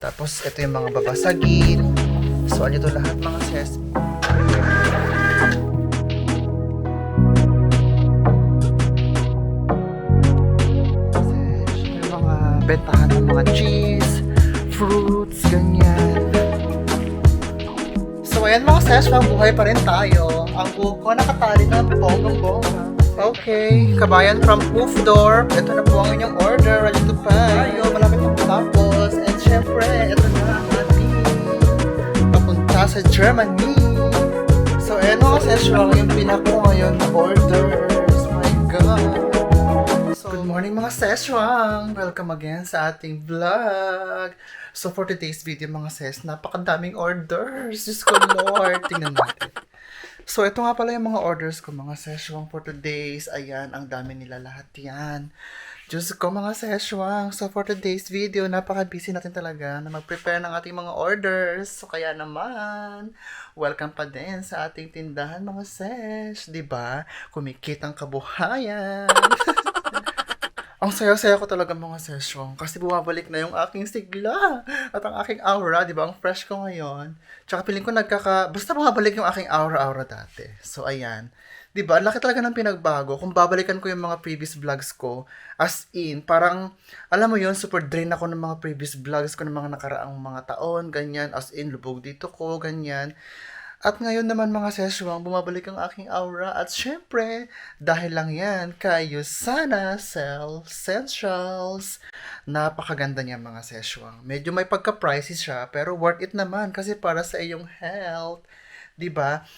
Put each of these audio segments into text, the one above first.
Tapos, ito yung mga babasagin. So, ano ito lahat mga sis? May mga bentahan ng mga cheese, fruits, ganyan. So, ayan mga sis, mabuhay pa rin tayo. Ang buhok ko nakatali na bonggang-bongga. Okay, kabayan from Hoofddorp. Ito na po ang inyong order. Ready to pay. Malapit na po tapos. And syempre, ito na ang ating papunta sa Germany. So, ayan mga session, yung pinako ngayon na orders. My God. So, good morning mga session. Welcome again sa ating vlog. So, for today's video mga ses, napakadaming orders. Diyos ko Lord. Tingnan natin. So, ito nga pala yung mga orders ko, mga session for today's. Ayan, ang dami nila lahat yan. Diyos ko, mga session. So, for today's video, napaka-busy natin talaga na mag-prepare ng ating mga orders. So, kaya naman, welcome pa din sa ating tindahan, mga sesh. Diba? Kumikit ang kabuhayan. Ang saya-saya ko talaga mga session kasi bumabalik na yung aking sigla at ang aking aura, di ba? Ang fresh ko ngayon. Tsaka piling ko basta bumabalik yung aking aura-aura dati. So, ayan. Di ba? Laki talaga ng pinagbago. Kung babalikan ko yung mga previous vlogs ko, as in, parang, alam mo yun, super drain ako ng mga previous vlogs ko ng mga nakaraang mga taon, ganyan. As in, lubog dito ko, ganyan. At ngayon naman mga seswang, bumabalik ang aking aura. At syempre, dahil lang yan kay Usana Cell Essentials. Napakaganda niya mga seswang. Medyo may pagka-pricey siya, pero worth it naman kasi para sa iyong health. 'Di ba?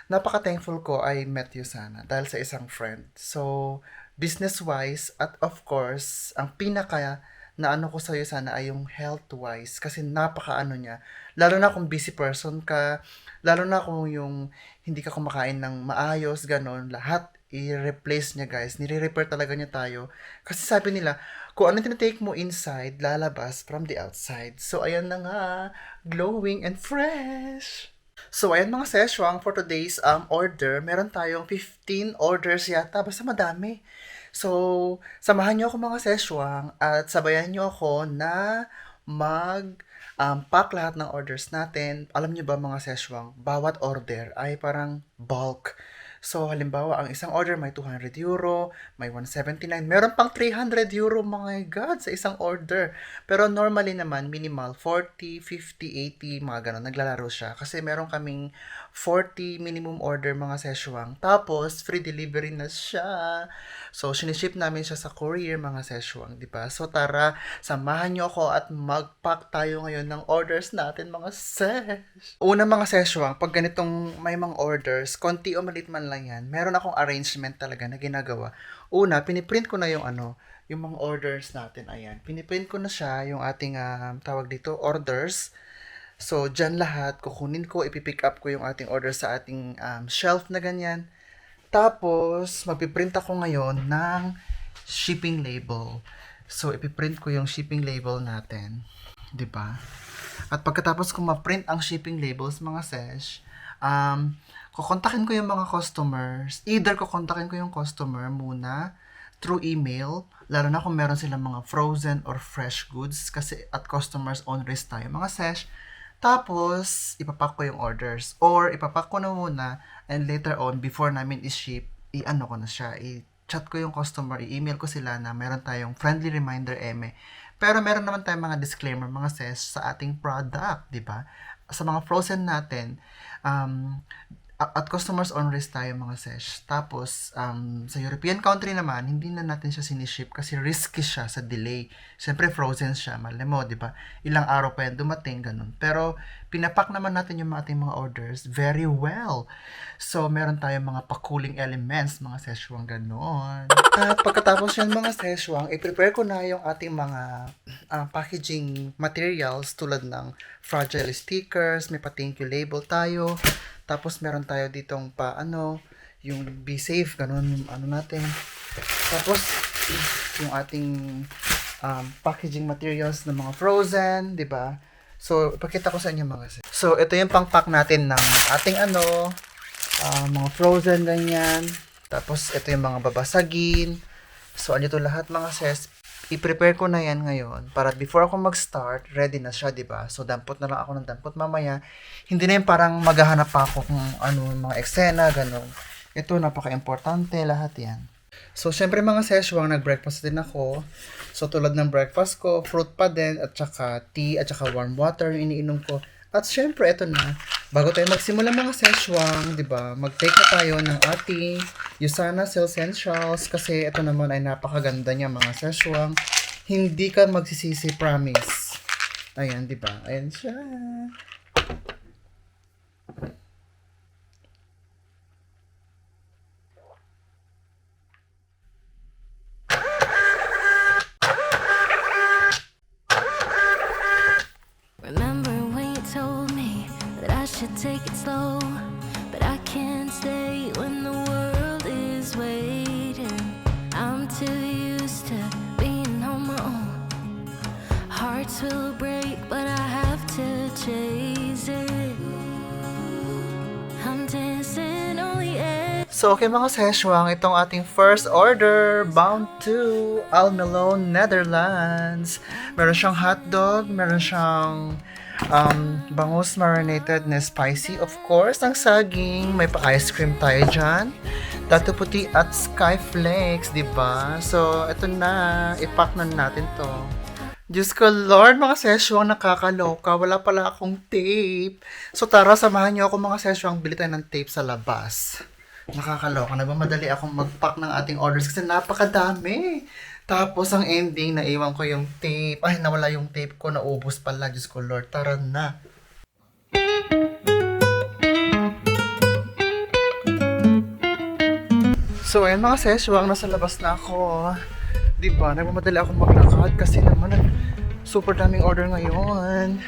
Napaka-thankful ko I met Usana dahil sa isang friend. So, business-wise at of course, ang pinaka na ano ko sa'yo sana ay yung health-wise kasi napaka-ano niya. Lalo na kung busy person ka, lalo na kung yung hindi ka kumakain ng maayos, ganon, lahat i-replace niya guys. Nire-repair talaga niya tayo. Kasi sabi nila, kung ano tinatake mo inside, lalabas from the outside. So, ayan na nga, glowing and fresh. So, ayan mga seswang, for today's order, meron tayong 15 orders yata, basta madami. So, samahan niyo ako mga seswang at sabayan niyo ako na pack lahat ng orders natin. Alam niyo ba mga seswang, bawat order ay parang bulk. So, halimbawa, ang isang order may 200 euro, may 179, meron pang 300 euro, my God, sa isang order. Pero normally naman, minimal, 40, 50, 80, mga ganon, naglalaro siya. Kasi meron kaming 40 minimum order, mga seswang. Tapos, free delivery na siya. So, siniship namin siya sa courier, mga seswang, di ba? So, tara, samahan niyo ako at mag-pack tayo ngayon ng orders natin, mga sesh. Una, mga seswang, pag ganitong may mga orders, konti o malit man lang yan, meron akong arrangement talaga na ginagawa. Una, piniprint ko na yung yung mga orders natin, ayan. Piniprint ko na siya, yung ating, tawag dito, orders. So, dyan lahat, kukunin ko, ipipick up ko yung ating orders sa ating shelf na ganyan. Tapos, magpiprint ako ngayon ng shipping label. So, ipiprint ko yung shipping label natin. 'Di ba? At pagkatapos ko ma-print ang shipping labels, mga sesh, kukontakin ko yung mga customers. Either kukontakin ko yung customer muna through email, lalo na kung meron silang mga frozen or fresh goods kasi at customers own risk tayo, mga sesh. Tapos, ipapack ko yung orders. Or, ipapack ko na muna and later on, before namin i-ship, i-ano ko na siya, i-chat ko yung customer, i-email ko sila na meron tayong friendly reminder eme. Pero meron naman tayong mga disclaimer, mga sesh, sa ating product, di ba? Sa mga frozen natin, at customers on risk tayo, mga sesh. Tapos, sa European country naman, hindi na natin siya siniship kasi risky siya sa delay. Siyempre, frozen siya. Malam mo, di ba? Ilang araw pa yan dumating, ganun. Pero, pinapak naman natin yung ating mga orders very well. So, meron tayong mga pa-cooling elements, mga seshwang, ganun. At pagkatapos yan, mga seshwang, i-prepare ko na yung ating mga packaging materials tulad ng fragile stickers, may pa-thank you label tayo. Tapos meron tayo ditong yung be safe, ganun yung natin. Tapos yung ating packaging materials ng mga frozen, 'di ba? So ipakita ko sa inyo mga sis. So ito yung pang-pack natin ng ating mga frozen ganyan. Tapos ito yung mga babasagin. So ano to lahat mga sis? i-prepare ko na yan ngayon para before ako mag-start, ready na siya, di ba? So, dampot na lang ako ng dampot mamaya. Hindi na yung parang maghahanap pa ako kung ano, mga eksena, gano'n. Ito, napaka-importante, lahat yan. So, syempre mga seswang, nag-breakfast din ako. So, tulad ng breakfast ko, fruit pa din, at saka tea, at saka warm water yung iniinom ko. At syempre, ito na. Bago tayo magsimula mga seswang, di ba, mag-take na tayo ng ating Usana Essentials kasi ito naman ay napakaganda niya mga seswang. Hindi ka magsisisi, promise. Ayan, di ba? Ayan siya. Remember when you told me that I should take it slow, but I can't stay when the world is waiting. I'm too used to being on my own. Hearts will break, but I have to chase it. I'm dancing on the edge. So, okay mga seswang, itong ating first order, bound to Almelo, Netherlands. Meron siyang hotdog, meron siyang bangus marinated na spicy, of course, ang saging, may pa-ice cream tayo dyan, tato puti at sky flakes, diba? So, ito na, ipack na natin to. Diyos ko, Lord, mga seswang nakakaloka. Wala pala akong tape. So, tara, samahan niyo ako mga seswang. Bili tayo ng tape sa labas. Nakakaloka. Nagmamadali akong mag-pack ng ating orders kasi napakadami. Tapos, ang ending, naiwan ko yung tape. Ay, nawala yung tape ko. Naubos pala. Diyos ko, Lord. Tara na. So, ayan mga seswang. Nasa labas na ako. Diba? Nagmamadali akong maglakad kasi naman super daming order ngayon.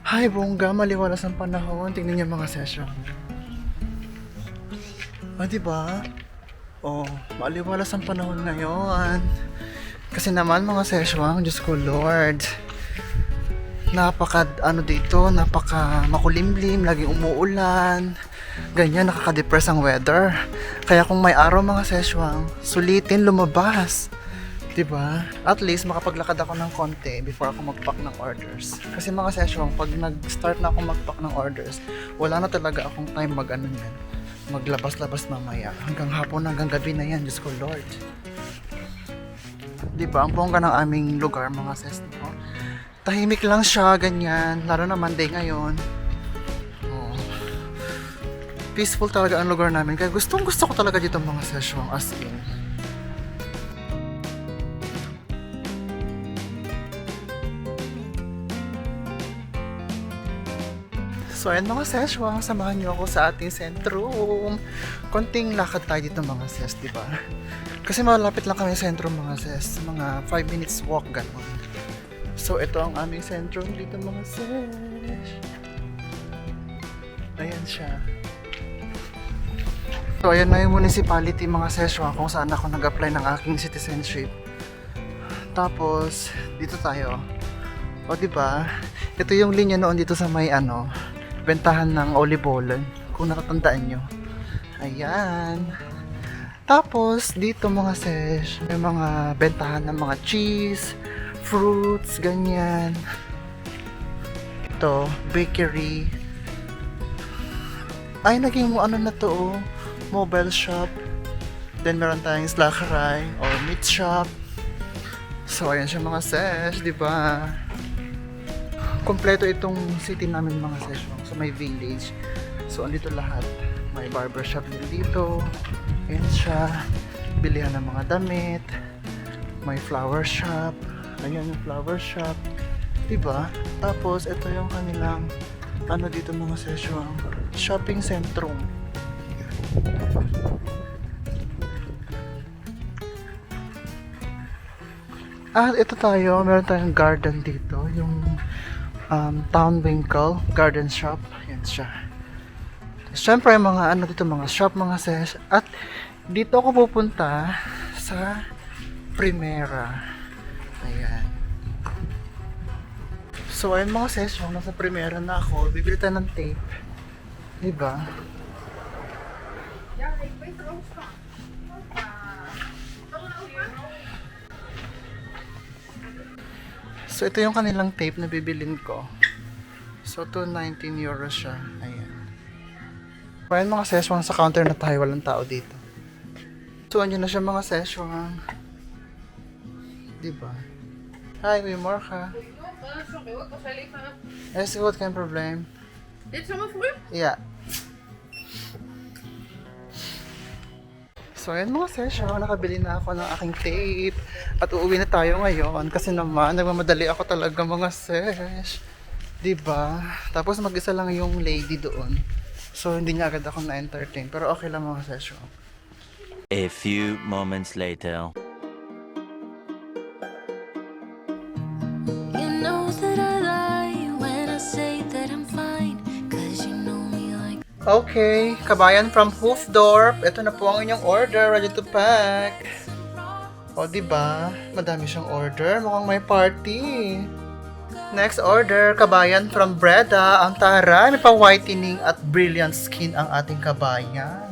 Hay, bongga, maliwalas ang panahon. Tingnan niyo mga session. Ah, diba? Oh, maliwalas ang panahon ngayon. Kasi naman mga session, Diyos ko Lord. Napaka, dito, napaka makulimlim, laging umuulan. Ganyan, nakaka-depress ang weather. Kaya kung may araw mga seswang, sulitin lumabas. Diba? At least makapaglakad ako ng konti before ako mag-pack ng orders. Kasi mga seswang, pag nag-start na ako mag-pack ng orders, wala na talaga akong time yan. Maglabas-labas mamaya. Hanggang hapon, hanggang gabi na yan. Diyos ko Lord. Diba? Ang bongga ng aming lugar mga ses. No? Tahimik lang siya, ganyan. Lalo na Monday ngayon. Peaceful talaga ang lugar namin. Kaya gusto ko talaga dito mga session as in. So ayan mga session, samahan niyo ako sa ating sentrum. Konting lakad tayo dito mga ses, di ba? Kasi malapit lang kami sa sentrum mga ses. Mga 5 minutes walk, gano'n. So ito ang aming sentrum dito mga ses. Ayan siya. So, ayan na yung municipality mga seswa kung saan ako nag-apply ng aking citizenship. Tapos, dito tayo. O, diba? Ito yung linya noon dito sa may bentahan ng Olibolan. Kung natatandaan nyo. Ayan. Tapos, dito mga sesh, may mga bentahan ng mga cheese, fruits, ganyan. Ito, bakery. Ay, naging na to, mobile shop. Then meron tayong slackery or meat shop. So ayan siya mga sesh, di ba? Kompleto itong city namin mga sesh. So may village. So andito lahat. May barbershop din dito. Ayan siya. Bilihan ng mga damit. May flower shop. Ayan yung flower shop. Di ba? Tapos ito yung kanilang dito mga sesh, shopping centrum. Ito tayo, meron tayong garden dito, yung Town Winkle Garden Shop. Yan siya. Siyempre mga dito, mga shop, mga ses. At dito ako pupunta sa Primera. Ayan. So ayun mga ses, nasa Primera na ako. Bibili tayo ng tape. Diba? So, ito yung kanilang tape na bibilin ko. So, 219 euros siya. Ayan. Ayan mga session sa counter na tayo. Walang tao dito. So, andyan na siya mga session. Diba? Hi, goedemorgen. Is goed, geen probleem. Dit is allemaal voor u? Yeah. So, ayan mga session, nakabili na ako ng aking tape. At uuwi na tayo ngayon. Kasi naman, nagmamadali ako talaga mga sesh. Diba? Tapos mag-isa lang yung lady doon. So, hindi niya agad ako na-entertain. Pero okay lang mga session. A few moments later. You know that I lie when I say that I'm fine, 'cause you know me like Okay, kabayan from Hoofddorp. Ito na po ang inyong order. Ready to pack. O, diba? Madami siyang order. Mukhang may party. Next order, kabayan from Breda. Ang taray, may pa-whitening at brilliant skin ang ating kabayan.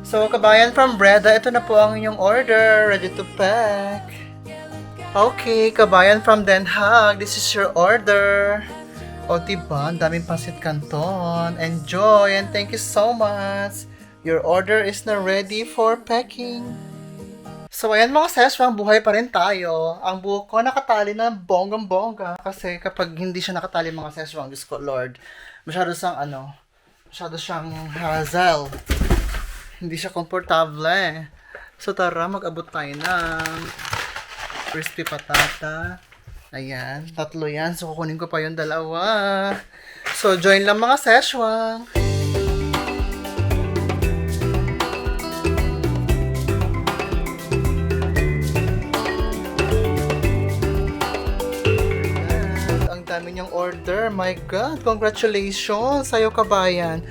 So, kabayan from Breda, ito na po ang inyong order. Ready to pack. Okay, kabayan from Den Haag. This is your order. O, diba? Ang daming pasit canton. Enjoy and thank you so much. Your order is na ready for packing. So, ayan mga seswang, buhay pa rin tayo. Ang buhok ko nakatali na bonggang-bongga. Kasi kapag hindi siya nakatali mga seswang, Diyos ko, Lord, masyado siyang hazel. Hindi siya komportable. So, tara, mag-abot tayo ng crispy patata. Ayan, 3 yan. So, kukunin ko pa yung 2. So, join lang mga seswang. Ang dami niyang order. My God, congratulations sa'yo kabayan.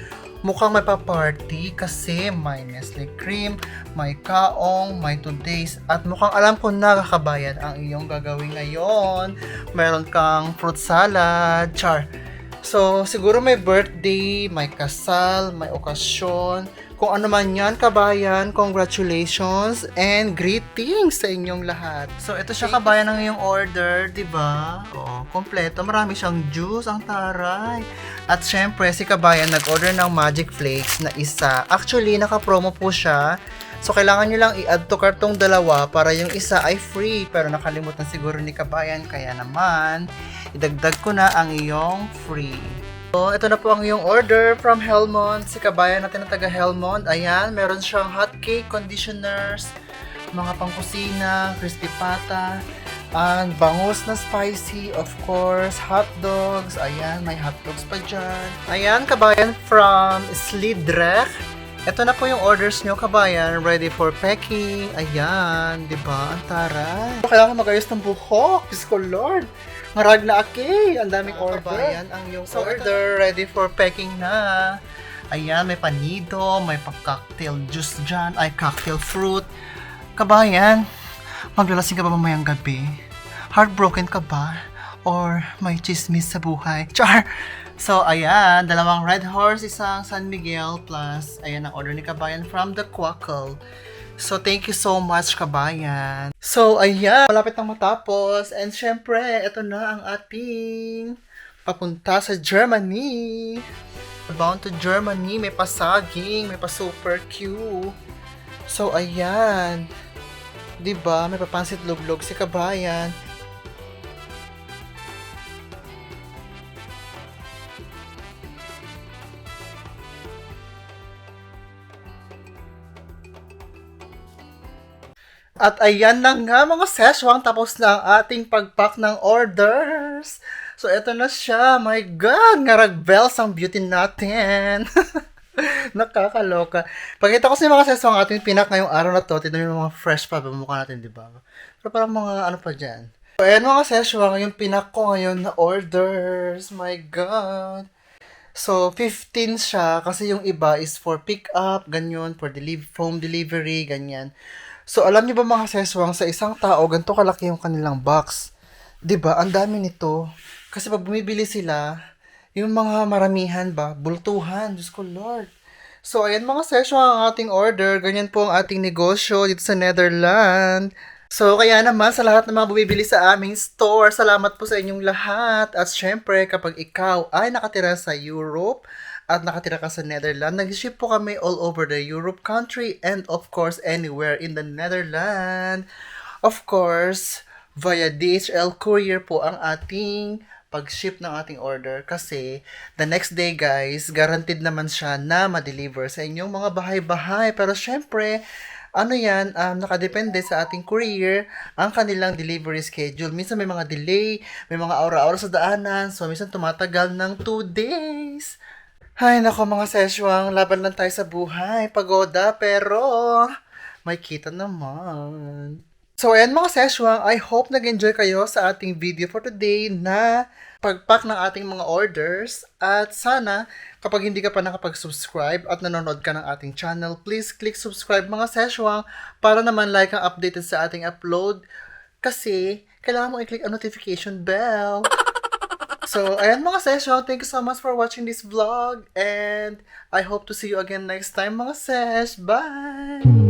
Mukhang may pa-party kasi may Nestle Cream, may kaong, may today's, at mukhang alam ko na kakabayan ang iyong gagawin ngayon. Meron kang fruit salad, char. So, siguro may birthday, may kasal, may okasyon. Kung ano man yan, kabayan, congratulations and greetings sa inyong lahat. So, ito siya kabayan ng iyong order, di ba? Oo, kompleto. Marami siyang juice, ang taray. At syempre, si kabayan nag-order ng Magic Flakes na isa. Actually, naka-promo po siya. So, kailangan nyo lang i-add to cart tong 2 para yung isa ay free. Pero nakalimutan siguro ni kabayan. Kaya naman, idagdag ko na ang iyong free. So, ito na po ang iyong order from Helmond. Si kabayan natin na taga Helmond. Ayan, meron siyang hot cake, conditioners, mga pangkusina, crispy pata, and bangus na spicy, of course, hot dogs. Ayan, may hot dogs pa dyan. Ayan, kabayan from Slidrech. Ito na po yung orders nyo, kabayan. Ready for packing. Ayan, di ba? Ang taray. Kailangan mag-ayos ng buhok. Diyos ko, Lord. Marag na aki. Ang daming order. Kabayan, ang yung order. Ready for packing na. Ayan, may panido, may pa-cocktail juice dyan. Ay, cocktail fruit. Kabayan, maglalasing ka ba mamayang gabi? Heartbroken ka ba? Or may chismis sa buhay? Char! So, ayan, 2 Red Horse, isang San Miguel, plus, ayan ang order ni kabayan from the Quackle. So, thank you so much, kabayan. So, ayan, malapit nang matapos. And syempre, ito na ang ating papunta sa Germany. Bound to Germany, may pasaging, may pa-super Q. So, ayan. Diba, may papansit luglog si kabayan. At ayan na nga mga seswang, tapos na ang ating pagpack ng orders. So, eto na siya. My God, ngarag-bells ang beauty natin. Nakakaloka. Pakita ko sa mga seswang ating pinak ngayong araw na to. Tignan yung mga fresh pa. Mukha natin, di ba? Pero parang mga ano pa dyan. So, ayan mga seswang, yung pinak ko ngayon na orders. My God. So, 15 siya kasi yung iba is for pick up, ganyan, for home delivery, ganyan. So, alam niyo ba mga seswang, sa isang tao, ganito kalaki yung kanilang box. 'Di ba? Ang dami nito. Kasi pag bumibili sila, yung mga maramihan ba, bultuhan, Diyos ko Lord. So, ayan mga seswang ang ating order. Ganyan po ang ating negosyo dito sa Netherlands. So, kaya naman sa lahat ng mga bumibili sa aming store, salamat po sa inyong lahat. At syempre, kapag ikaw ay nakatira sa Europe at nakatira ka sa Netherlands, nag-ship po kami all over the Europe country and of course, anywhere in the Netherlands. Of course, via DHL courier po ang ating pag-ship ng ating order kasi the next day guys, guaranteed naman siya na ma-deliver sa inyong mga bahay-bahay. Pero syempre, ano yan, nakadepende sa ating courier ang kanilang delivery schedule. Minsan may mga delay, may mga aura-aura sa daanan, so minsan tumatagal ng 2 days. Ay, nako mga seswang, laban lang tayo sa buhay. Pagoda, pero may kita naman. So, ayan mga seswang, I hope nag-enjoy kayo sa ating video for today na pagpack ng ating mga orders. At sana, kapag hindi ka pa nakapag-subscribe at nanonood ka ng ating channel, please click subscribe mga seswang para naman like ang updated sa ating upload. Kasi, kailangan mo i-click ang notification bell. So, ayan mga session, thank you so much for watching this vlog and I hope to see you again next time mga sesh. Bye!